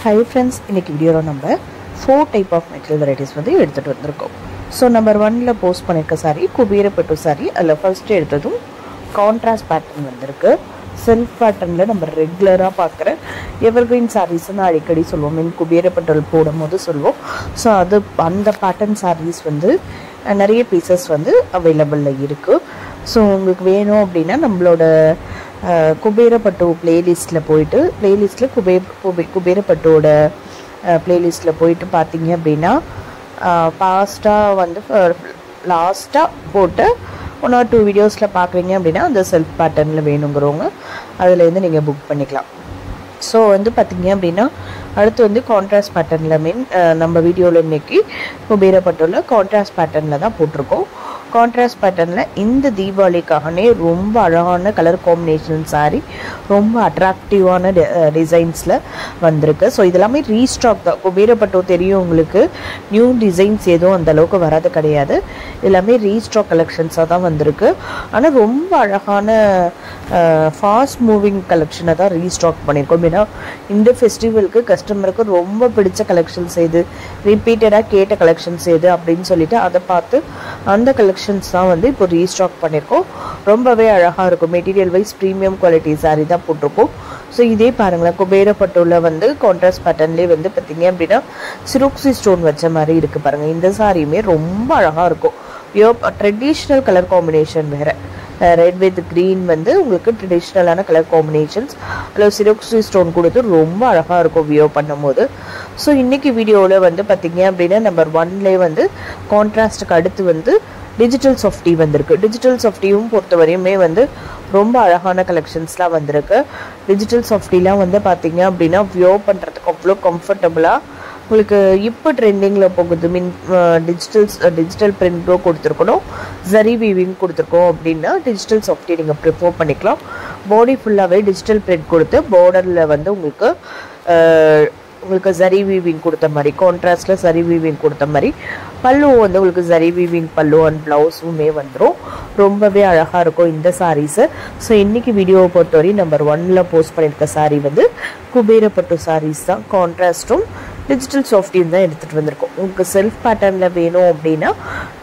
Hi friends, இன்னைக்கு வீடியோல நம்ம 4 type of material varieties வந்து எடுத்துட்டு வந்திருக்கோம். So number 1ல போஸ்ட் பண்ணிருக்க saree குபேரப்பட்டு saree. அதுல ஃபர்ஸ்ட் எடுத்ததும் கான்ட்ராஸ்ட் பேட்டர்ன் வந்திருக்கு. செல்ஃப் பேட்டர்ன்ல நம்ம ரெகுலரா பார்க்குற எவர்கிரீன் sarees ன்னு அடிக்கடி சொல்லுவோம். மீன் குபேரப்பட்டு போடும்போது சொல்லுவோம். ஸோ அது அந்த பேட்டர்ன் sarees வந்து நிறைய பீசஸ் வந்து அவைலபிள்ல இருக்கு. ஸோ உங்களுக்கு வேணும் அப்படின்னா நம்மளோட குபேரப்பட்டு பிளேலிஸ்ட்டில் போயிட்டு குபேரப்பட்டோட பிளேலிஸ்ட்டில் போயிட்டு பார்த்தீங்க அப்படின்னா பாஸ்ட்டாக வந்து லாஸ்ட்டாக போட்டு 1 or 2 வீடியோஸில் பார்க்குறீங்க அப்படின்னா அந்த செல்ஃப் பேட்டர்னில் வேணுங்கிறவங்க அதுலேருந்து நீங்கள் புக் பண்ணிக்கலாம். ஸோ வந்து பார்த்தீங்க அப்படின்னா அடுத்து வந்து கான்ட்ராஸ்ட் பேட்டர்னில் நம்ம வீடியோவில் இன்றைக்கி குபேரப்பட்டோவில் கான்ட்ராஸ்ட் பேட்டர்னில் தான் போட்டிருக்கோம். கான்ட்ராஸ்ட் பேட்டர்னில் இந்த தீபாவளிக்காகவே ரொம்ப அழகான கலர் காம்பினேஷன் சாரீ, ரொம்ப அட்ராக்டிவான டிசைன்ஸில் வந்திருக்கு. ஸோ இதெல்லாமே ரீஸ்டாக் தான். குபேரப்பட்டு தெரியும் உங்களுக்கு, நியூ டிசைன்ஸ் எதுவும் அந்தளவுக்கு வராது கிடையாது. எல்லாமே ரீஸ்டாக் கலெக்ஷன்ஸாக தான் வந்திருக்கு. ஆனால் ரொம்ப அழகான ஃபாஸ்ட் மூவிங் கலெக்ஷனை தான் ரீஸ்டாக் பண்ணியிருக்கோம். ஏன்னா இந்த ஃபெஸ்டிவலுக்கு கஸ்டமருக்கு ரொம்ப பிடிச்ச கலெக்ஷன்ஸ் எது, ரிப்பீட்டடாக கேட்ட கலெக்ஷன்ஸ் எது அப்படின்னு சொல்லிட்டு அதை பார்த்து அந்த கலெக்ஷன்ஸ் தான் வந்து இப்போ ரீஸ்டாக் பண்ணியிருக்கோம். ரொம்பவே அழகாக இருக்கும். Material wise premium quality saree தான் போட்டிருக்கோம். ஸோ இதே பாருங்களேன், குபேரப்பட்டுல வந்து கான்ட்ராஸ்ட் பேட்டர்ன்லேயே வந்து பார்த்தீங்க அப்படின்னா சிரோக்ஸி ஸ்டோன் வச்ச மாதிரி இருக்குது பாருங்கள். இந்த சாரியுமே ரொம்ப அழகாக இருக்கும். ட்ரெடிஷ்னல் கலர் காம்பினேஷன் வேறு, ரெட் வித் க்ரீன் வந்து உங்களுக்கு ட்ரெடிஷ்னலான கலர் காம்பினேஷன்ஸ், அதில் சிரோக்ஸி ஸ்டோன் கொடுத்து ரொம்ப அழகாக இருக்கும் வியோ பண்ணும்போது. ஸோ இன்றைக்கி வீடியோவில் வந்து பார்த்திங்க அப்படின்னா நம்பர் 1லே வந்து கான்ட்ராஸ்ட்டுக்கு அடுத்து வந்து டிஜிட்டல் சாஃப்டி வந்திருக்கு. டிஜிட்டல் சாஃப்டியும் பொறுத்தவரையுமே வந்து ரொம்ப அழகான கலெக்ஷன்ஸ்லாம் வந்திருக்கு. டிஜிட்டல் சாஃப்டிலாம் வந்து பார்த்திங்க அப்படின்னா வியோ பண்ணுறதுக்கு அவ்வளோ கம்ஃபர்டபுளாக உங்களுக்கு இப்போ ட்ரெண்டிங்கில் போகுது. டிஜிட்டல் பிரிண்டோ கொடுத்துருக்கணும், ஜரி வீவிங் கொடுத்துருக்கோம் அப்படின்னா டிஜிட்டல் சாஃப்டி நீங்கள் ப்ரிஃபர் பண்ணிக்கலாம். பாடி ஃபுல்லாகவே டிஜிட்டல் பிரிண்ட் கொடுத்து பார்டரில் வந்து உங்களுக்கு ஜரி வீவிங் கொடுத்த மாதிரி, கான்ட்ராஸ்டில் ஜரி வீவிங் கொடுத்த மாதிரி, பல்லு வந்து உங்களுக்கு ஜரி வீவிங் பல்லு அண்ட் ப்ளவுஸுமே வந்துடும். ரொம்பவே அழகாக இருக்கும் இந்த சாரீஸு. ஸோ இன்றைக்கி வீடியோவை பொறுத்தவரை நம்பர் 1ல் போஸ்ட் பண்ணியிருக்க சாரீ வந்து குபேரப்பட்டு சாரீஸ் தான். கான்ட்ராஸ்ட்டும் டிஜிட்டல் சாஃப்டியும் தான் எடுத்துகிட்டு வந்திருக்கோம். உங்களுக்கு செல்ஃப் பேட்டர்னில் வேணும் அப்படின்னா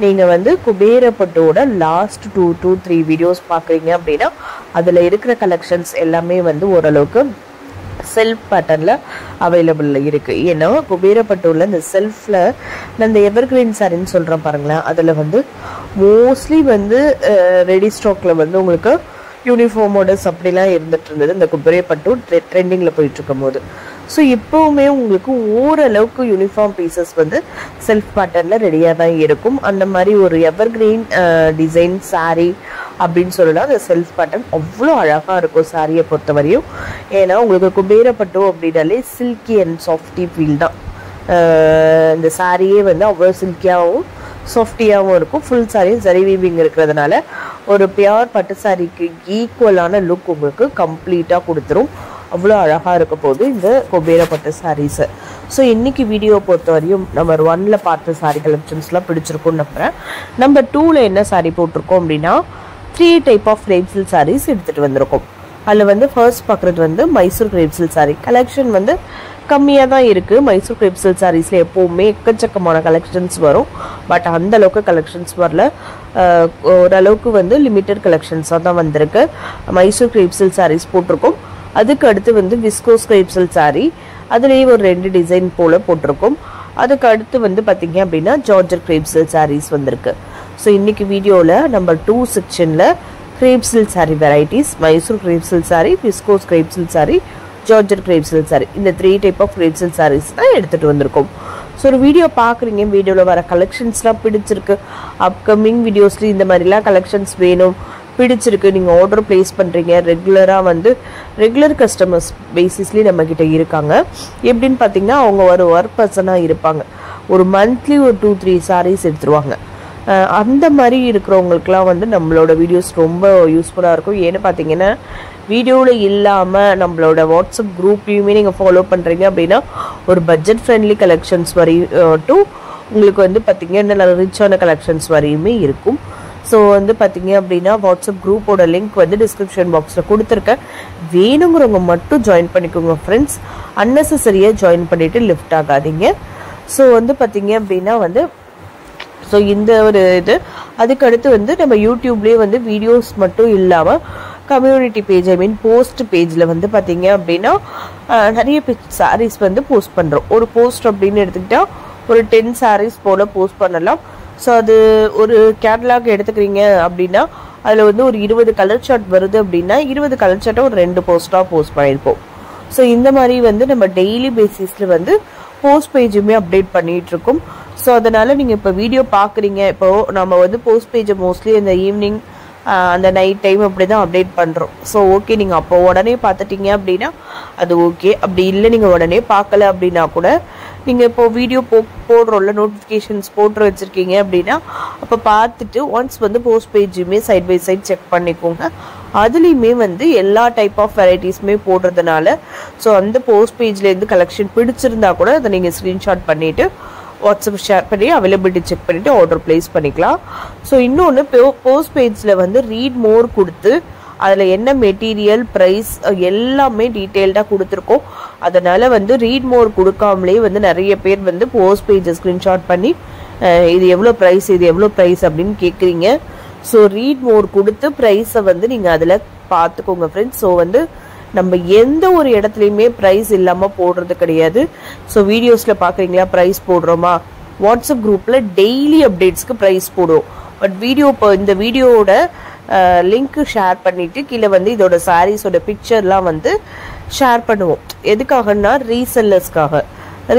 நீங்கள் வந்து குபேரப்பட்டோட லாஸ்ட் 2 to 3 வீடியோஸ் பார்க்குறீங்க அப்படின்னா அதில் இருக்கிற கலெக்ஷன்ஸ் எல்லாமே வந்து ஓரளவுக்கு செல்ஃப் பேட்டர்னில் அவைலபிளில் இருக்குது. ஏன்னா குபேரப்பட்டுள்ள இந்த செல்ஃபில் இந்த எவர்கிரீன் சாரின்னு சொல்கிறேன் பாருங்களேன், அதில் வந்து மோஸ்ட்லி வந்து ரெடி ஸ்டாக்கில் வந்து உங்களுக்கு யூனிஃபார்மோடஸ் அப்படிலாம் இருந்துகிட்டு இருந்தது இந்த குபேரப்பட்டு ட்ரெண்டிங்கில் போயிட்டுருக்கும் போது. ஸோ இப்போவுமே உங்களுக்கு ஓரளவுக்கு யூனிஃபார்ம் பீசஸ் வந்து செல்ஃப் பேட்டர்னில் ரெடியாக தான் இருக்கும். அந்த மாதிரி ஒரு எவர்கிரீன் டிசைன் சாரீ அப்படின்னு சொல்லலாம். அந்த செல்ஃப் பேட்டர்ன் அவ்வளோ அழகாக இருக்கும் சாரியை பொறுத்தவரையும். ஏன்னா உங்களுக்கு குபேரப்பட்டு அப்படின்னாலே சில்கி அண்ட் சாஃப்டி ஃபீல் தான். இந்த சாரியே வந்து அவ்வளோ சில்கியாகவும் சாஃப்டியாகவும் இருக்கும். ஃபுல் சாரியும் ஜரி வீவிங் இருக்கிறதுனால ஒரு பியூர் பட்டு சாரிக்கு ஈக்குவலான லுக் உங்களுக்கு கம்ப்ளீட்டாக கொடுத்துரும். அவ்வளோ அழகாக இருக்க போது இந்த குபேரப்பட்டு சாரீஸு. ஸோ இன்றைக்கி வீடியோ பொறுத்தவரையும் நம்பர் 1ல் பார்த்த சாரீ கலெக்ஷன்ஸ்லாம் பிடிச்சிருக்கும்னு நம்புகிறேன். நம்பர் 2ல் என்ன சாரீ போட்டிருக்கோம் அப்படின்னா 3 type of crepe silk sarees எடுத்துகிட்டு வந்திருக்கோம். அதில் வந்து ஃபர்ஸ்ட் பார்க்குறது வந்து Mysore crepe silk saree. Collection வந்து கம்மியாக தான் இருக்குது. மைசூர் கிரேப் சில்க் சாரீஸில் எப்போவுமே எக்கச்சக்கமான கலெக்ஷன்ஸ் வரும். பட் அந்தளவுக்கு கலெக்ஷன்ஸ் வரல. ஓரளவுக்கு வந்து லிமிட்டட் கலெக்ஷன்ஸாக தான் வந்திருக்கு. மைசூர் கிரேப் சில்க் சாரீஸ் போட்டிருக்கோம். அதுக்கு அடுத்து வந்து விஸ்கோஸ் கிரேப் சில்க் சாரீ, அதுலேயே ஒரு 2 டிசைன் போல் போட்டிருக்கோம். அதுக்கு அடுத்து வந்து பார்த்திங்க அப்படின்னா ஜார்ஜர் கிரேப் சில்க் சாரீஸ் வந்திருக்கு. ஸோ இன்றைக்கி வீடியோவில் நம்பர் 2 செக்ஷனில் crepe silk sari varieties, Mysore crepe silk sari, viscose crepe silk sari, georgette crepe silk sari, இந்த 3 type of crepe silk saris தான் எடுத்துகிட்டு வந்திருக்கோம். ஸோ ஒரு வீடியோ பார்க்குறீங்க, வீடியோவில் வர கலெக்ஷன்ஸ்லாம் பிடிச்சிருக்கு, அப்கமிங் வீடியோஸ்லேயும் இந்த மாதிரிலாம் கலெக்ஷன்ஸ் வேணும் பிடிச்சிருக்கு, நீங்கள் ஆர்டர் ப்ளேஸ் பண்ணுறீங்க, ரெகுலர் கஸ்டமர்ஸ் பேசிஸ்லேயும் நம்மக்கிட்ட இருக்காங்க. எப்படின்னு பார்த்தீங்கன்னா அவங்க ஒரு ஒர்க் பர்சனாக இருப்பாங்க, ஒரு மந்த்லி ஒரு 2-3 சாரீஸ் எடுத்துருவாங்க. அந்த மாதிரி இருக்கிறவங்களுக்குலாம் வந்து நம்மளோட வீடியோஸ் ரொம்ப யூஸ்ஃபுல்லாக இருக்கும். ஏன்னு பார்த்தீங்கன்னா வீடியோவில் இல்லாமல் நம்மளோட வாட்ஸ்அப் குரூப்லேயுமே நீங்கள் ஃபாலோ பண்ணுறீங்க அப்படின்னா ஒரு பட்ஜெட் ஃப்ரெண்ட்லி கலெக்ஷன்ஸ் வரையும் உங்களுக்கு வந்து பார்த்திங்கன்னா நல்ல ரிச்சான கலெக்ஷன்ஸ் வரையுமே இருக்கும். ஸோ வந்து பார்த்தீங்க அப்படின்னா வாட்ஸ்அப் குரூப்போட லிங்க் வந்து டிஸ்கிரிப்ஷன் பாக்ஸில் கொடுத்துருக்கேன். வேணுங்கிறவங்க மட்டும் ஜாயின் பண்ணிக்கோங்க ஃப்ரெண்ட்ஸ். அன்னெசரியாக ஜாயின் பண்ணிவிட்டு லிஃப்ட் ஆகாதீங்க. ஸோ வந்து பார்த்தீங்க அப்படின்னா வந்து ஸோ இந்த ஒரு இது அதுக்கடுத்து வந்து நம்ம யூடியூப்லேயே வந்து வீடியோஸ் மட்டும் இல்லாமல் கம்யூனிட்டி பேஜ் போஸ்ட் பேஜில் வந்து பார்த்தீங்க அப்படின்னா நிறைய சாரீஸ் வந்து போஸ்ட் பண்ணுறோம். ஒரு போஸ்ட் அப்படின்னு எடுத்துக்கிட்டால் ஒரு 10 சாரீஸ் போல் போஸ்ட் பண்ணலாம். ஸோ அது ஒரு கேட்டலாக் எடுத்துக்கிறீங்க அப்படின்னா அதில் வந்து ஒரு 20 கலர் சார்ட் வருது அப்படின்னா 20 கலர் சார்ட்டை ஒரு 2 போஸ்ட்டாக போஸ்ட் பண்ணியிருப்போம். ஸோ இந்த மாதிரி வந்து நம்ம டெய்லி பேசிஸில் வந்து போஸ்ட் பேஜுமே அப்டேட் பண்ணிகிட்ருக்கோம். ஸோ அதனால் நீங்கள் இப்போ வீடியோ பார்க்குறீங்க. இப்போது நம்ம வந்து போஸ்ட் பேஜை மோஸ்ட்லி இந்த ஈவினிங் அந்த நைட் டைம் அப்படி தான் அப்டேட் பண்ணுறோம். ஸோ ஓகே, நீங்கள் அப்போ உடனே பார்த்துட்டீங்க அப்படின்னா அது ஓகே. அப்படி இல்லை நீங்கள் உடனே பார்க்கல அப்படின்னா கூட நீங்கள் இப்போது வீடியோ போடுறோம்ல, நோட்டிஃபிகேஷன்ஸ் போட்டு வச்சுருக்கீங்க அப்படின்னா அப்போ பார்த்துட்டு ஒன்ஸ் வந்து போஸ்ட் பேஜுமே சைட் பை சைட் செக் பண்ணிக்கோங்க. அதுலேயுமே வந்து எல்லா டைப் ஆஃப் வெரைட்டிஸுமே போடுறதுனால ஸோ அந்த போஸ்ட் பேஜ்லேருந்து கலெக்ஷன் பிடிச்சிருந்தா கூட அதை நீங்கள் ஸ்க்ரீன்ஷாட் பண்ணிவிட்டு வாட்ஸ்அப் ஷேர் பண்ணி அவைலபிலிட்டி செக் பண்ணிவிட்டு ஆர்டர் ப்ளேஸ் பண்ணிக்கலாம். ஸோ இன்னொன்று போஸ்ட் பேஜில் வந்து ரீட் மோர் கொடுத்து அதில் என்ன மெட்டீரியல் ப்ரைஸ் எல்லாமே டீட்டெயில்டாக கொடுத்துருக்கோம். அதனால் வந்து ரீட் மோர் கொடுக்காமலே வந்து நிறைய பேர் வந்து போஸ்ட் பேஜை ஸ்க்ரீன்ஷாட் பண்ணி இது எவ்வளோ ப்ரைஸ் இது எவ்வளோ ப்ரைஸ் அப்படின்னு கேட்குறீங்க. ஸோ ரீட் மோர் கொடுத்து ப்ரைஸை வந்து நீங்கள் அதில் பார்த்துக்கோங்க ஃப்ரெண்ட்ஸ். ஸோ வந்து நம்ம எந்த ஒரு இடத்துலையுமே ப்ரைஸ் இல்லாமல் போடுறது கிடையாது. ஸோ வீடியோஸில் பார்க்குறீங்களா ப்ரைஸ் போடுறோமா, வாட்ஸ்அப் குரூப்பில் டெய்லி அப்டேட்ஸ்க்கு ப்ரைஸ் போடுவோம். பட் வீடியோ இப்போ இந்த வீடியோவோட லிங்க்கு ஷேர் பண்ணிவிட்டு கீழே வந்து இதோட சாரீஸோட பிக்சர்லாம் வந்து ஷேர் பண்ணுவோம். எதுக்காகன்னா ரீசெல்லர்ஸ்க்காக.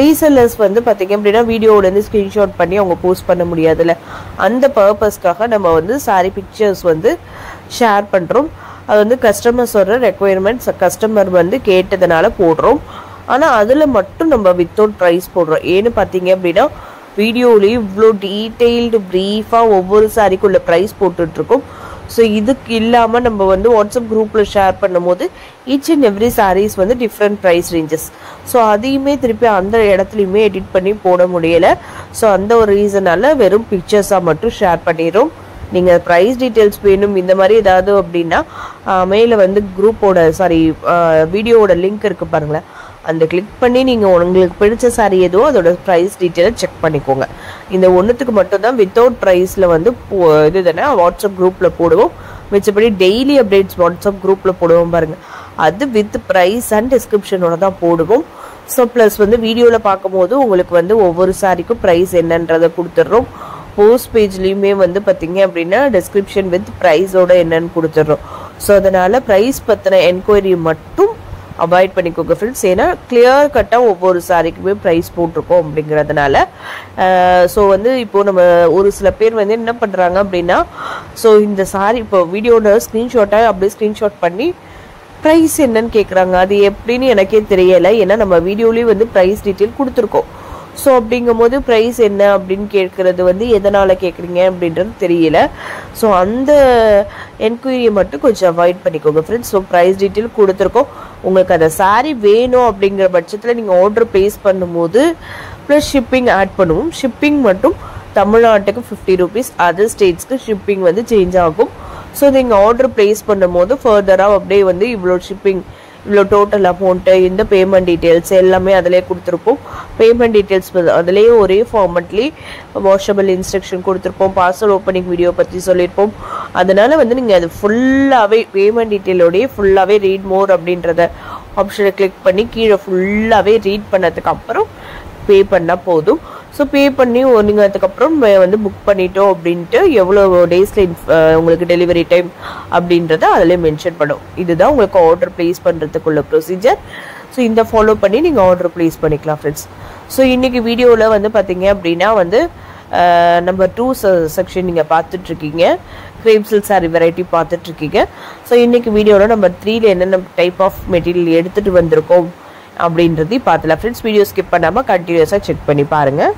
ரீசெல்லர்ஸ் வந்து பார்த்தீங்க அப்படின்னா வீடியோவிலேருந்து ஸ்க்ரீன்ஷாட் பண்ணி அவங்க போஸ்ட் பண்ண முடியாதுல்ல, அந்த பர்பஸ்க்காக நம்ம வந்து சாரீ பிக்சர்ஸ் வந்து ஷேர் பண்ணுறோம். அது வந்து கஸ்டமர்ஸோட ரெக்குயர்மெண்ட்ஸ் கஸ்டமர் வந்து கேட்டதுனால போடுறோம். ஆனால் அதில் மட்டும் நம்ம வித்தவுட் ப்ரைஸ் போடுறோம். ஏன்னு பார்த்தீங்க அப்படின்னா வீடியோலேயும் இவ்வளோ டீட்டெயில்டு ப்ரீஃபாக ஒவ்வொரு சாரிக்குள்ள ப்ரைஸ் போட்டுட்ருக்கோம். ஸோ இதுக்கு இல்லாமல் நம்ம வந்து வாட்ஸ்அப் குரூப்பில் ஷேர் பண்ணும்போது ஈச் அண்ட் எவ்ரி சாரீஸ் வந்து டிஃப்ரெண்ட் ப்ரைஸ் ரேஞ்சஸ். ஸோ அதையுமே திருப்பி அந்த இடத்துலையுமே எடிட் பண்ணி போட முடியலை. ஸோ அந்த ஒரு ரீசனால் வெறும் பிக்சர்ஸாக மட்டும் ஷேர் பண்ணிடுறோம். நீங்கள் ப்ரைஸ் டீட்டெயில்ஸ் வேணும் இந்த மாதிரி ஏதாவது அப்படின்னா மேலே வந்து குரூப்போட வீடியோவோட லிங்க் இருக்குது பாருங்களேன், அந்த கிளிக் பண்ணி நீங்கள் உங்களுக்கு பிடிச்ச சாரீ எதுவோ அதோட ப்ரைஸ் டீட்டெயிலை செக் பண்ணிக்கோங்க. இந்த ஒன்றுத்துக்கு மட்டும்தான் வித்தவுட் ப்ரைஸில் வந்து இது தானே வாட்ஸ்அப் குரூப்பில் போடுவோம். மிச்சப்படி டெய்லி அப்டேட்ஸ் வாட்ஸ்அப் குரூப்பில் போடுவோம் பாருங்கள், அது வித் ப்ரைஸ் அண்ட் டிஸ்கிரிப்ஷனோட தான் போடுவோம். ஸோ ப்ளஸ் வந்து வீடியோவில் பார்க்கும்போது உங்களுக்கு வந்து ஒவ்வொரு சாரிக்கும் ப்ரைஸ் என்னன்றதை கொடுத்துட்றோம். போஸ்ட் பேஜ்லேயுமே வந்து பார்த்தீங்க அப்படின்னா டிஸ்கிரிப்ஷன் வித் ப்ரைஸோட என்னன்னு கொடுத்துட்றோம். ஸோ அதனால் ப்ரைஸ் பற்றின என்கொயரி மட்டும் அவாய்ட் பண்ணிக்கோங்க ஃப்ரெண்ட்ஸ். ஏன்னா கிளியர் கட்டாக ஒவ்வொரு சாரிக்குமே ப்ரைஸ் போட்டிருக்கோம் அப்படிங்கிறதுனால. ஸோ வந்து இப்போது நம்ம ஒரு சில பேர் வந்து என்ன பண்ணுறாங்க அப்படின்னா ஸோ இந்த சாரி இப்போ வீடியோட ஸ்க்ரீன்ஷாட்டாக அப்படியே ஸ்க்ரீன்ஷாட் பண்ணி ப்ரைஸ் என்னன்னு கேட்குறாங்க. அது எப்படின்னு எனக்கே தெரியலை. ஏன்னா நம்ம வீடியோலேயும் வந்து ப்ரைஸ் டீட்டெயில் கொடுத்துருக்கோம். ஸோ அப்படிங்கும்போது ப்ரைஸ் என்ன அப்படின்னு கேட்குறது வந்து எதனால் கேட்குறீங்க அப்படின்றது தெரியல. ஸோ அந்த என்கொயரியை மட்டும் கொஞ்சம் அவாய்ட் பண்ணிக்கோங்க ஃப்ரெண்ட்ஸ். ஸோ ப்ரைஸ் டீட்டெயில் கொடுத்துருக்கோம். உங்களுக்கு அந்த சாரீ வேணும் அப்படிங்கிற பட்சத்தில் நீங்கள் ஆர்டர் ப்ளேஸ் பண்ணும்போது ப்ளஸ் ஷிப்பிங் ஆட் பண்ணுவோம். ஷிப்பிங் மட்டும் தமிழ்நாட்டுக்கு 50 rupees, அதர் ஸ்டேட்ஸ்க்கு ஷிப்பிங் வந்து சேஞ்ச் ஆகும். ஸோ நீங்கள் ஆர்டர் ப்ளேஸ் பண்ணும்போது ஃபர்தராக அப்படியே வந்து இவ்வளோ ஷிப்பிங் இவ்வளோ டோட்டல் அமௌண்ட்டு இந்த பேமெண்ட் டீட்டெயில்ஸ் எல்லாமே அதிலே கொடுத்துருப்போம். பேமெண்ட் டீட்டெயில்ஸ் அதிலேயே ஒரே ஃபார்மெட்லேயே வாஷபிள் இன்ஸ்ட்ரக்ஷன் கொடுத்துருப்போம். பார்சல் ஓப்பனிங் வீடியோ பற்றி சொல்லியிருப்போம். அதனால் வந்து நீங்கள் அது ஃபுல்லாகவே பேமெண்ட் டீட்டெயிலோடையே ஃபுல்லாகவே ரீட் மோர் அப்படின்றத ஆப்ஷனை கிளிக் பண்ணி கீழே ஃபுல்லாகவே ரீட் பண்ணதுக்கு அப்புறம் பே பண்ணால் போதும். ஸோ பே பண்ணி நீங்கள் அதுக்கப்புறம் வந்து புக் பண்ணிட்டோம் அப்படின்ட்டு எவ்வளோ டேஸில் உங்களுக்கு டெலிவரி டைம் அப்படின்றத அதில் மென்ஷன் பண்ணும். இதுதான் உங்களுக்கு ஆர்டர் ப்ளேஸ் பண்ணுறதுக்குள்ள ப்ரொசீஜர். ஸோ இந்த ஃபாலோ பண்ணி நீங்கள் ஆர்டர் ப்ளேஸ் பண்ணிக்கலாம் ஃப்ரெண்ட்ஸ். ஸோ இன்றைக்கி வீடியோவில் வந்து பார்த்தீங்க அப்படின்னா வந்து நம்பர் 2 செக்ஷன் நீங்கள் பார்த்துட்ருக்கீங்க. கிரேப் சில்க் சாரி வெரைட்டி பார்த்துட்ருக்கீங்க. ஸோ இன்றைக்கி வீடியோவில் நம்பர் 3ல் என்னென்ன டைப் ஆஃப் மெட்டீரியல் எடுத்துகிட்டு வந்திருக்கோம் அப்படின்றதையும் பார்த்துலாம் ஃப்ரெண்ட்ஸ். வீடியோ ஸ்கிப் பண்ணாமல் கண்டினியூஸாக செக் பண்ணி பாருங்கள்.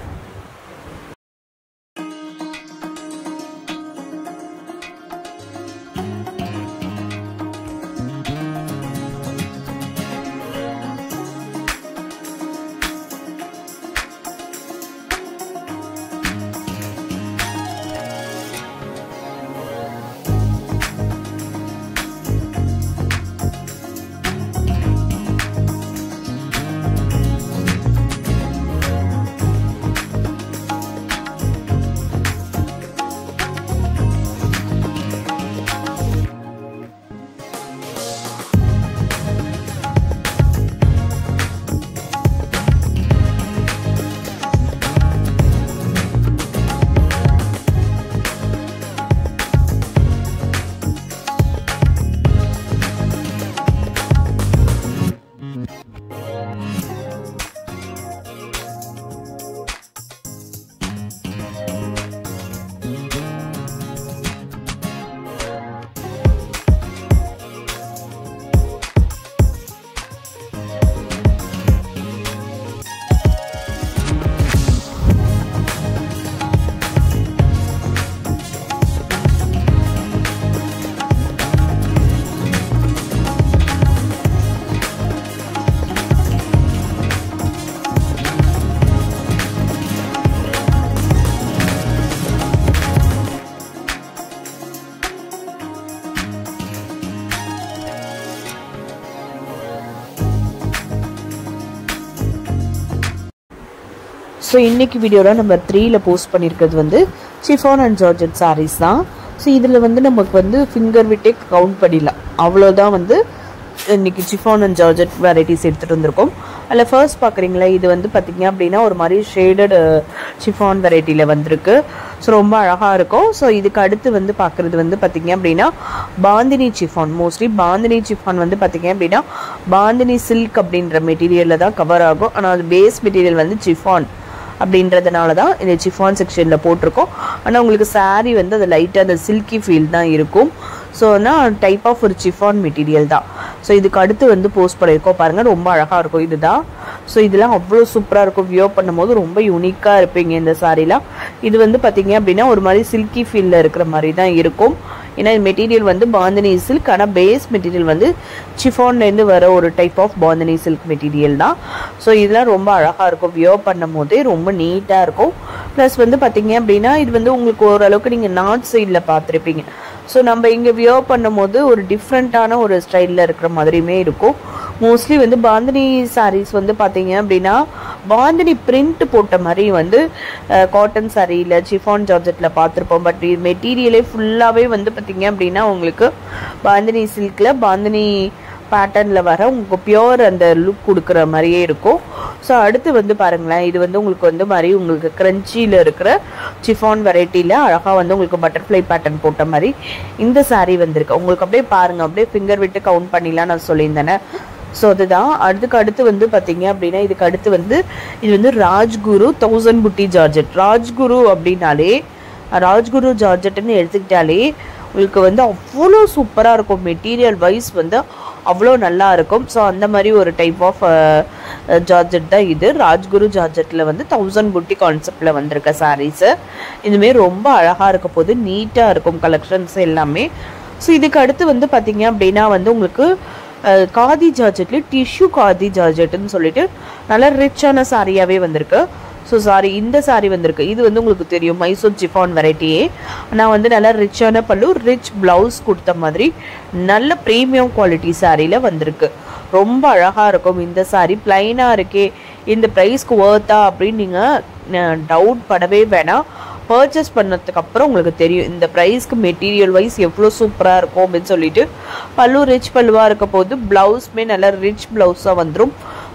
ஸோ இன்றைக்கி வீடியோவில் நம்பர் 3ல போஸ்ட் பண்ணியிருக்கிறது வந்து சிஃபான் அண்ட் ஜார்ஜெட் சாரீஸ் தான். ஸோ இதில் வந்து நமக்கு வந்து ஃபிங்கர் விட்டே கவுண்ட் பண்ணிடலாம், அவ்வளோதான் வந்து இன்றைக்கி சிஃபான் அண்ட் ஜார்ஜெட் வெரைட்டிஸ் எடுத்துகிட்டு வந்திருக்கோம். அதில் ஃபர்ஸ்ட் பார்க்குறீங்களா, இது வந்து பார்த்திங்க அப்படின்னா ஒரு மாதிரி ஷேடட் சிஃபான் வெரைட்டியில் வந்திருக்கு. ஸோ ரொம்ப அழகாக இருக்கும். ஸோ இதுக்கு அடுத்து வந்து பார்க்குறது வந்து பார்த்திங்க அப்படின்னா bandhani chiffon. Mostly bandhani chiffon வந்து பார்த்திங்க அப்படின்னா பாந்தினி சில்க் அப்படின்ற மெட்டீரியலில் தான் கவர் ஆகும். ஆனால் அது பேஸ் மெட்டீரியல் வந்து சிஃபான் அப்படின்றதுனால தான் இந்த சிஃபான் செக்ஷனில் போட்டிருக்கோம். ஆனால் உங்களுக்கு சாரீ வந்து அது லைட்டாக அந்த சில்கி ஃபீல் தான் இருக்கும். ஸோ ஆனால் டைப் ஆஃப் ஒரு சிஃபான் மெட்டீரியல் தான். ஸோ இதுக்கு அடுத்து வந்து போஸ்ட் பண்ணியிருக்கோம் பாருங்கள், ரொம்ப அழகாக இருக்கும் இதுதான். ஸோ இதெல்லாம் அவ்வளோ சூப்பராக இருக்கும், வியர் பண்ணும்போது ரொம்ப யூனிக்காக இருப்பீங்க இந்த சாரீலாம். இது வந்து பார்த்திங்க அப்படின்னா ஒரு மாதிரி சில்கி ஃபீலில் இருக்கிற மாதிரி தான் இருக்கும். ஏன்னா மெட்டீரியல் வந்து பாந்தினி சில்க், ஆனால் பேஸ் மெட்டீரியல் வந்து சிஃபான்லேருந்து வர ஒரு type of bandhani silk material தான். ஸோ இதெல்லாம் ரொம்ப அழகாக இருக்கும், வியர் பண்ணும் போதே ரொம்ப நீட்டாக இருக்கும். ப்ளஸ் வந்து பார்த்திங்க அப்படின்னா இது வந்து உங்களுக்கு ஓரளவுக்கு நீங்கள் நார்த் சைடில் பார்த்துருப்பீங்க. ஸோ நம்ம இங்கே வியர் பண்ணும் போது ஒரு டிஃப்ரெண்ட்டான ஒரு ஸ்டைலில் இருக்கிற மாதிரியுமே இருக்கும். மோஸ்ட்லி வந்து பாந்தினி சாரீஸ் வந்து பார்த்தீங்க அப்படின்னா பாந்தினி பிரிண்ட் போட்ட மாதிரி வந்து காட்டன் சாரியில் சிஃபான் ஜார்ஜெட்டில் பார்த்துருப்போம். பட் மெட்டீரியலே ஃபுல்லாகவே வந்து பார்த்திங்க அப்படின்னா உங்களுக்கு பாந்தினி சில்கில் பாந்தினி பேட்டர்னில் வர உங்களுக்கு பியோர் அந்த லுக் கொடுக்குற மாதிரியே இருக்கும். ஸோ அடுத்து வந்து பாருங்களேன், இது வந்து உங்களுக்கு வந்து மாதிரி உங்களுக்கு க்ரன்ச்சியில் இருக்கிற சிஃபான் வெரைட்டியில் அழகாக வந்து உங்களுக்கு பட்டர்ஃப்ளை பேட்டர்ன் போட்ட மாதிரி இந்த சாரீ வந்திருக்கு. உங்களுக்கு அப்படியே பாருங்கள், அப்படியே ஃபிங்கர் விட்டு கவுண்ட் பண்ணிடலாம் நான் சொல்லியிருந்தேனே. ஸோ அதுதான். அதுக்கு அடுத்து வந்து பார்த்தீங்க அப்படின்னா இதுக்கு அடுத்து வந்து இது வந்து ராஜ்குரு 1000 புட்டி ஜார்ஜெட். ராஜ்குரு அப்படின்னாலே ராஜ்குரு ஜார்ஜெட்டுன்னு எடுத்துக்கிட்டாலே உங்களுக்கு வந்து அவ்வளோ சூப்பராக இருக்கும், மெட்டீரியல் வைஸ் வந்து அவ்வளோ நல்லா இருக்கும். ஸோ அந்த மாதிரி ஒரு டைப் ஆஃப் ஜார்ஜெட் தான் இது. ராஜ்குரு ஜார்ஜெட்டில் வந்து 1000 புட்டி கான்செப்டில் வந்திருக்க சாரீஸு. இதுமாரி ரொம்ப அழகாக இருக்க போது, நீட்டாக இருக்கும் கலெக்ஷன்ஸ் எல்லாமே. ஸோ இதுக்கு அடுத்து வந்து பார்த்திங்க அப்படின்னா வந்து உங்களுக்கு காதி ஜார்ஜெட்லேயே டிஷ்யூ காதி ஜார்ஜெட்டுன்னு சொல்லிட்டு நல்லா ரிச்சான சாரியாகவே வந்திருக்கு. ஸோ சாரி இந்த சாரீ வந்திருக்கு, இது வந்து உங்களுக்கு தெரியும் மைசூர் சிஃபான் வெரைட்டியே. நான் வந்து நல்லா ரிச்சான பல்லு, ரிச் ப்ளவுஸ் கொடுத்த மாதிரி நல்ல ப்ரீமியம் குவாலிட்டி சாரியில் வந்திருக்கு. ரொம்ப அழகாக இருக்கும் இந்த சாரீ. ப்ளைனாக இருக்கே, இந்த ப்ரைஸ்க்கு ஒர்த்தா அப்படின்னு நீங்கள் டவுட் படவே வேணாம். பர்ச்சேஸ் பண்ணதுக்கு அப்புறம் உங்களுக்கு தெரியும் இந்த ப்ரைஸ்க்கு மெட்டீரியல் வைஸ் எவ்வளோ சூப்பராக இருக்கும் அப்படின்னு சொல்லிட்டு. பல்லு ரிச் பல்லுவாக இருக்க போது, ப்ளவுஸுமே நல்லா ரிச் ப்ளவுஸாக வந்துடும்.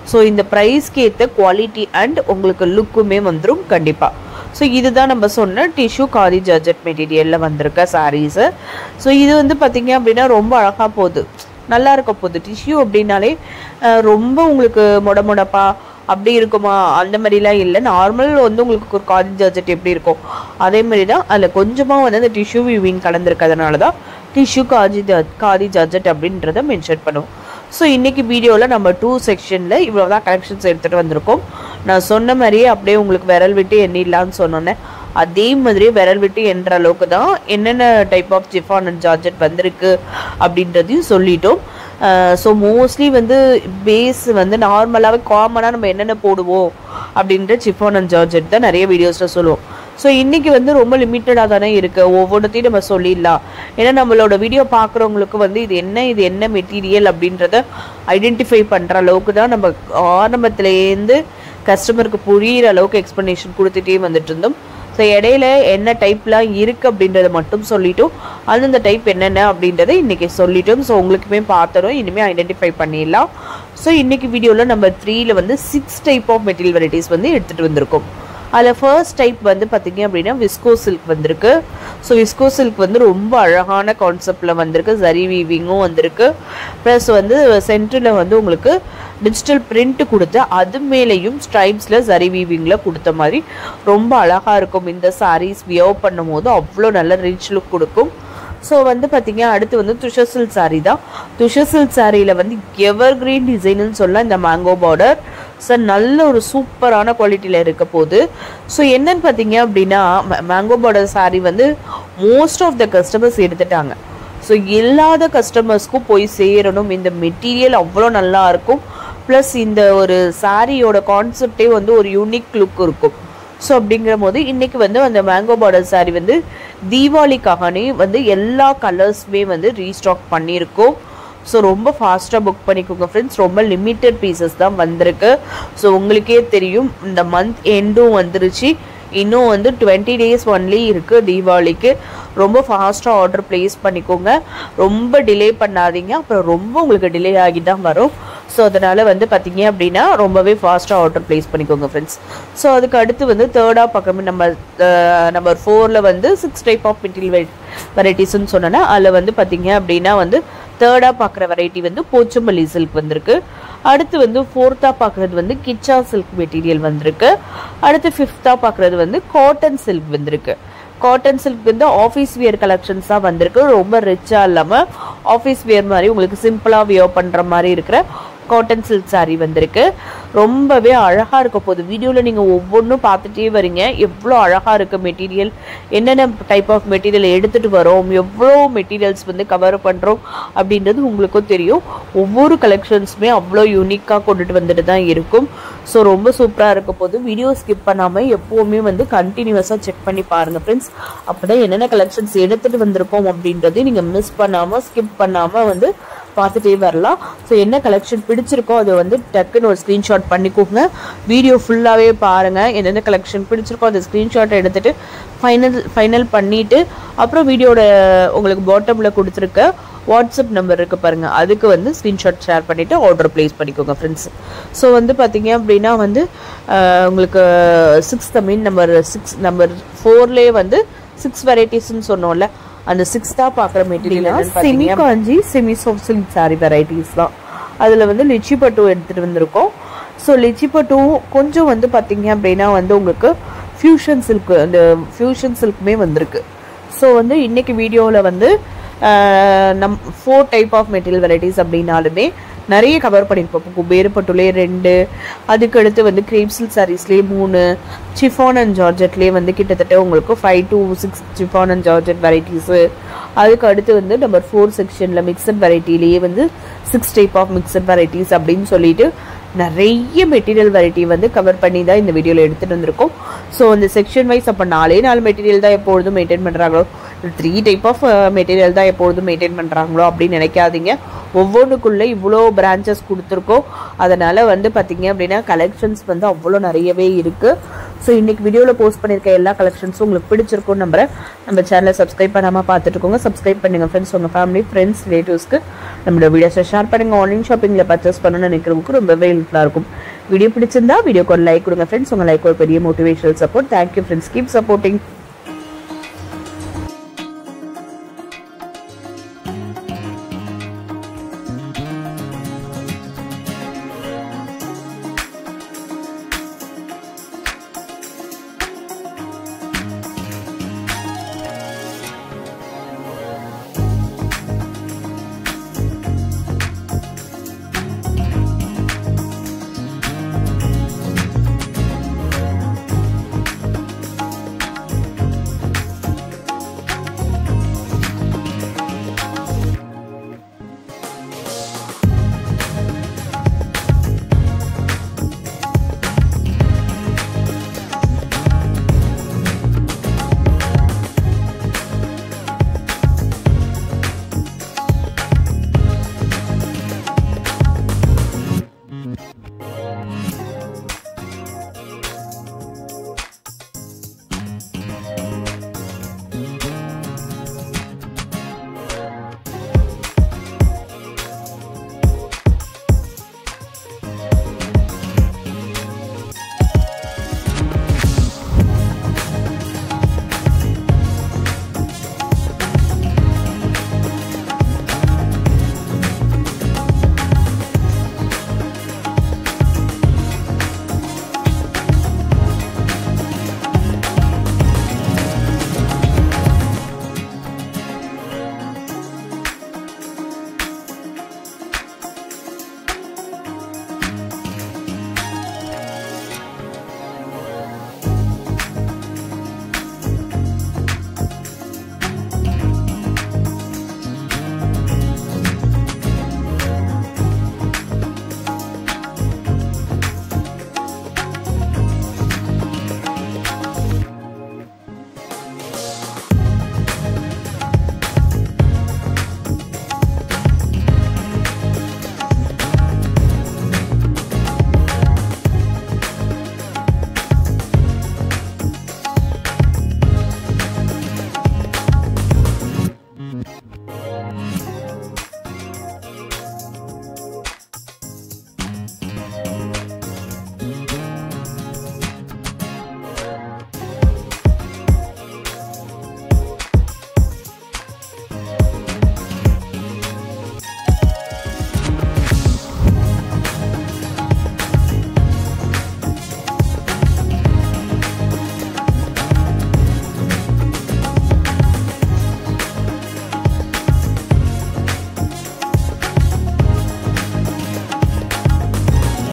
ஸோ இந்த ப்ரைஸ்க்கு ஏற்ற குவாலிட்டி அண்ட் உங்களுக்கு லுக்குமே வந்துடும் கண்டிப்பாக. ஸோ இதுதான் நம்ம சொன்ன டிஷ்யூ காதி ஜார்ஜெட் மெட்டீரியலில் வந்திருக்க சாரீஸு. ஸோ இது வந்து பார்த்திங்க அப்படின்னா ரொம்ப அழகாக போகுது, நல்லா இருக்க போகுது. டிஷ்யூ அப்படின்னாலே ரொம்ப உங்களுக்கு மொடப்பா அப்படி இருக்குமா அந்த மாதிரிலாம் இல்லை. நார்மல் வந்து உங்களுக்கு ஒரு காதி ஜார்ஜெட் எப்படி இருக்கும் அதே மாதிரி தான். அதில் கொஞ்சமாக வந்து அந்த டிஷ்யூ வீவிங் கலந்துருக்கிறதுனால தான் டிஷ்யூ காதி ஜார்ஜெட் அப்படின்றத மென்ஷன் பண்ணுவோம். ஸோ இன்றைக்கி வீடியோவில் நம்ம 2 செக்ஷனில் இவ்வளோ தான் கலெக்ஷன்ஸ் எடுத்துகிட்டு வந்திருக்கோம். நான் சொன்ன மாதிரியே அப்படியே உங்களுக்கு விரல் விட்டு எண்ணிடலான்னு சொன்னோன்னே அதே மாதிரியே விரல் விட்டு என்ற அளவுக்கு தான் என்னென்ன type of chiffon and georgette வந்திருக்கு அப்படின்றதையும் சொல்லிட்டோம். ஸோ மோஸ்ட்லி வந்து பேஸ் வந்து நார்மலாகவே காமனாக நம்ம என்னென்ன போடுவோம் அப்படின்ற சிஃபான் அண்ட் ஜார்ஜெட் தான் நிறைய வீடியோஸில் சொல்லுவோம். ஸோ இன்றைக்கி வந்து ரொம்ப லிமிட்டடாக தானே இருக்குது, ஒவ்வொன்றத்தையும் நம்ம சொல்லிடலாம். ஏன்னா நம்மளோட வீடியோ பார்க்குறவங்களுக்கு வந்து இது என்ன மெட்டீரியல் அப்படின்றத ஐடென்டிஃபை பண்ணுற அளவுக்கு தான் நம்ம ஆரம்பத்துலேருந்து கஸ்டமருக்கு புரிகிற அளவுக்கு எக்ஸ்ப்ளனேஷன் கொடுத்துட்டே வந்துட்டு இருந்தோம். ஸோ இடையில என்ன டைப்லாம் இருக்குது அப்படின்றத மட்டும் சொல்லிட்டோம், அந்தந்த டைப் என்னென்ன அப்படின்றத இன்றைக்கி சொல்லிட்டோம். ஸோ உங்களுக்குமே பார்த்துடும், இனிமேல் ஐடென்டிஃபை பண்ணிடலாம். ஸோ இன்றைக்கி வீடியோவில் நம்பர் 3ல வந்து 6 டைப் ஆஃப் மெட்டீரியல் வெரைட்டிஸ் வந்து எடுத்துகிட்டு வந்திருக்கோம். அதில் ஃபர்ஸ்ட் டைப் வந்து பார்த்திங்க அப்படின்னா விஸ்கோ சில்க் வந்திருக்கு. ஸோ விஸ்கோ சில்க் வந்து ரொம்ப அழகான கான்செப்டில் வந்திருக்கு, ஜரி வீவிங்கும் வந்திருக்கு. ப்ளஸ் வந்து சென்டரில் வந்து உங்களுக்கு டிஜிட்டல் பிரிண்ட் கொடுத்து அது மேலேயும் ஸ்ட்ரைப்ஸில் ஜரி வீவிங்கில் கொடுத்த மாதிரி ரொம்ப அழகாக இருக்கும். இந்த சாரீஸ் வியர் பண்ணும் போது அவ்வளோ நல்ல ரிச் லுக் கொடுக்கும். ஸோ வந்து பார்த்திங்க அடுத்து வந்து துஷர் சில்க் சாரீ தான். துஷர் சில்க் சாரியில் வந்து எவர் கிரீன் டிசைனுன்னு சொல்லலாம் இந்த மேங்கோ பார்டர். ஸோ நல்ல ஒரு சூப்பரான குவாலிட்டியில் இருக்க போகுது. ஸோ என்னன்னு பார்த்தீங்க அப்படின்னா மேங்கோ பார்டர் சாரீ வந்து மோஸ்ட் ஆஃப் த கஸ்டமர்ஸ் எடுத்துட்டாங்க. ஸோ எல்லாத கஸ்டமர்ஸ்க்கும் போய் சேரணும். இந்த மெட்டீரியல் அவ்வளோ நல்லா இருக்கும். ப்ளஸ் இந்த ஒரு சாரியோட கான்செப்டே வந்து ஒரு யூனிக் லுக் இருக்கும். ஸோ அப்படிங்கிற போது இன்றைக்கி வந்து அந்த மேங்கோ பார்டர் சாரீ வந்து தீபாவளிக்காகனே வந்து எல்லா கலர்ஸுமே வந்து ரீஸ்டாக் பண்ணியிருக்கோம். ஸோ ரொம்ப ஃபாஸ்ட்டாக புக் பண்ணிக்கோங்க ஃப்ரெண்ட்ஸ். ரொம்ப லிமிட்டட் பீசஸ் தான் வந்திருக்கு. ஸோ உங்களுக்கே தெரியும் இந்த மந்த் எண்டும் வந்துருச்சு. இன்னும் வந்து 20 days ஒன்லி இருக்குது தீபாவளிக்கு. ரொம்ப ஃபாஸ்ட்டாக ஆர்டர் ப்ளேஸ் பண்ணிக்கோங்க. ரொம்ப டிலே பண்ணாதீங்க, அப்புறம் ரொம்ப உங்களுக்கு டிலே ஆகி தான் வரும். ஸோ அதனால் வந்து பார்த்தீங்க அப்படின்னா ரொம்பவே ஃபாஸ்ட்டாக ஆர்டர் ப்ளேஸ் பண்ணிக்கோங்க ஃப்ரெண்ட்ஸ். ஸோ அதுக்கு அடுத்து வந்து தேர்டாக பார்க்கும்போது நம்பர் 4ல் வந்து 6 டைப் ஆஃப் மெட்டீரியல் வெரைட்டிஸ்ன்னு சொன்னோன்னா அதில் வந்து பார்த்தீங்க அப்படின்னா வந்து தேர்டாக பார்க்குற வெரைட்டி வந்து போச்சம்பள்ளி சில்க் வந்திருக்கு. அடுத்து வந்து 4th பார்க்குறது வந்து கிச்சா சில்க் மெட்டீரியல் வந்திருக்கு. அடுத்து 5th பார்க்குறது வந்து காட்டன் சில்க் வந்திருக்கு. காட்டன் சில்க் வந்து ஆஃபீஸ் வியர் கலெக்ஷன்ஸ் தான் வந்திருக்கு. ரொம்ப ரிச்சாக இல்லாமல் ஆஃபீஸ் வியர் மாதிரி உங்களுக்கு சிம்பிளாக வியர் பண்ணுற மாதிரி இருக்கிற காட்டன் சில்க் சாரீ வந்திருக்கு. ரொம்பவே அழகாக இருக்க போகுது. வீடியோவில் நீங்கள் ஒவ்வொன்றும் பார்த்துட்டே வரீங்க எவ்வளோ அழகாக இருக்குது மெட்டீரியல், என்னென்ன டைப் ஆஃப் மெட்டீரியல் எடுத்துகிட்டு வரோம், எவ்வளோ மெட்டீரியல்ஸ் வந்து கவர் பண்ணுறோம் அப்படின்றது உங்களுக்கும் தெரியும். ஒவ்வொரு கலெக்ஷன்ஸுமே அவ்வளோ யூனிக்காக கொண்டுட்டு வந்துட்டு தான் இருக்கும். ஸோ ரொம்ப சூப்பராக இருக்க போது. வீடியோ ஸ்கிப் பண்ணாமல் எப்போவுமே வந்து கண்டினியூஸாக செக் பண்ணி பாருங்கள் ஃப்ரெண்ட்ஸ். அப்போ தான் என்னென்ன கலெக்ஷன்ஸ் எடுத்துகிட்டு வந்திருக்கோம் அப்படின்றது நீங்கள் மிஸ் பண்ணாமல் ஸ்கிப் பண்ணாமல் வந்து பார்த்துட்டே வரலாம். ஸோ என்ன கலெக்ஷன் பிடிச்சிருக்கோ அதை வந்து டக்குன்னு ஒரு ஸ்க்ரீன்ஷாட் பண்ணிக்கோங்க. வீடியோ ஃபுல்லாகவே பாருங்கள். என்னென்ன கலெக்ஷன் பிடிச்சிருக்கோ அந்த ஸ்க்ரீன்ஷாட்டை எடுத்துகிட்டு ஃபைனல் பண்ணிவிட்டு அப்புறம் வீடியோட உங்களுக்கு பாட்டமில் கொடுத்துருக்க வாட்ஸ்அப் நம்பர் இருக்குது பாருங்கள், அதுக்கு வந்து ஸ்க்ரீன்ஷாட் ஷேர் பண்ணிவிட்டு ஆர்டர் ப்ளேஸ் பண்ணிக்கோங்க ஃப்ரெண்ட்ஸ். ஸோ வந்து பார்த்தீங்க அப்படின்னா வந்து உங்களுக்கு 6th நம்பர் 4லேயே வந்து 6 வெரைட்டிஸ்ன்னு சொன்னோம்ல, அந்த 6th பார்க்குற material semi Kanchi semi soft silk sari varieties தான். அதில் வந்து லிச்சி பட்டு எடுத்துகிட்டு வந்திருக்கோம். ஸோ லிச்சி பட்டு கொஞ்சம் வந்து பார்த்தீங்க அப்படின்னா வந்து உங்களுக்கு ஃபியூஷன் சில்க், அந்த ஃபியூஷன் சில்க்குமே வந்திருக்கு. ஸோ வந்து இன்றைக்கி வீடியோவில் வந்து 4 டைப் ஆஃப் மெட்டீரியல் வெரைட்டிஸ் அப்படின்னாலுமே நிறைய கவர் பண்ணியிருப்போம். குபேரப்பட்டுலேயே 2, அதுக்கடுத்து வந்து கிரேப் சில்க் சாரீஸ்லேயே 3, சிஃபான் அண்ட் ஜார்ஜெட்லேயே வந்து கிட்டத்தட்ட உங்களுக்கு 5 to 6 chiffon and georgette varieties. அதுக்கு அடுத்து வந்து நம்பர் 4 செக்ஷனில் மிக்சட் வெரைட்டிலேயே வந்து 6 டைப் ஆஃப் மிக்சட் வெரைட்டிஸ் அப்படின்னு சொல்லிட்டு நிறைய மெட்டீரியல் வெரைட்டி வந்து கவர் பண்ணி தான் இந்த வீடியோவில் எடுத்துகிட்டு வந்திருக்கோம். ஸோ அந்த செக்ஷன் வைஸ் அப்போ 4 மெட்டீரியல் தான் எப்பொழுதும் மெயின்டைன் பண்ணுறாங்களோ, 3 டைப் ஆஃப் மெட்டீரியல் தான் எப்பொழுதும் மெயின்டைன் பண்ணுறாங்களோ அப்படின்னு நினைக்காதீங்க. ஒவ்வொன்றுக்குள்ளே இவ்வளோ பிரான்ச்சஸ் கொடுத்துருக்கோம். அதனால் வந்து பார்த்தீங்க அப்படின்னா கலெக்ஷன்ஸ் வந்து அவ்வளோ நிறையவே இருக்குது. ஸோ இன்றைக்கி வீடியோவில் போஸ்ட் பண்ணியிருக்க எல்லா கலெக்ஷன்ஸும் உங்களுக்கு பிடிச்சிருக்கும்னு நம்புறேன். நம்ம சேனலை சப்ஸ்கிரைப் பண்ணாமல் பார்த்துட்டுருக்கோங்க. சப்ஸ்கிரைப் பண்ணுங்கள் ஃப்ரெண்ட்ஸ். உங்கள் ஃபேமிலி ஃப்ரெண்ட்ஸ் ரிலேட்டிவ்ஸ்க்கு நம்மளோட வீடியோஸை ஷேர் பண்ணுங்கள். ஆன்லைன் ஷாப்பிங்கில் பர்ச்சேஸ் பண்ணணும்னு நினைக்கிறவங்களுக்கு ரொம்பவே ஹெல்ப்ஃபுல்லாக இருக்கும். வீடியோ பிடிச்சிருந்தா வீடியோக்கு ஒரு லைக் கொடுங்க ஃப்ரெண்ட்ஸ். உங்கள் லைக் ஒரு பெரிய motivational support. Thank you friends. Keep supporting.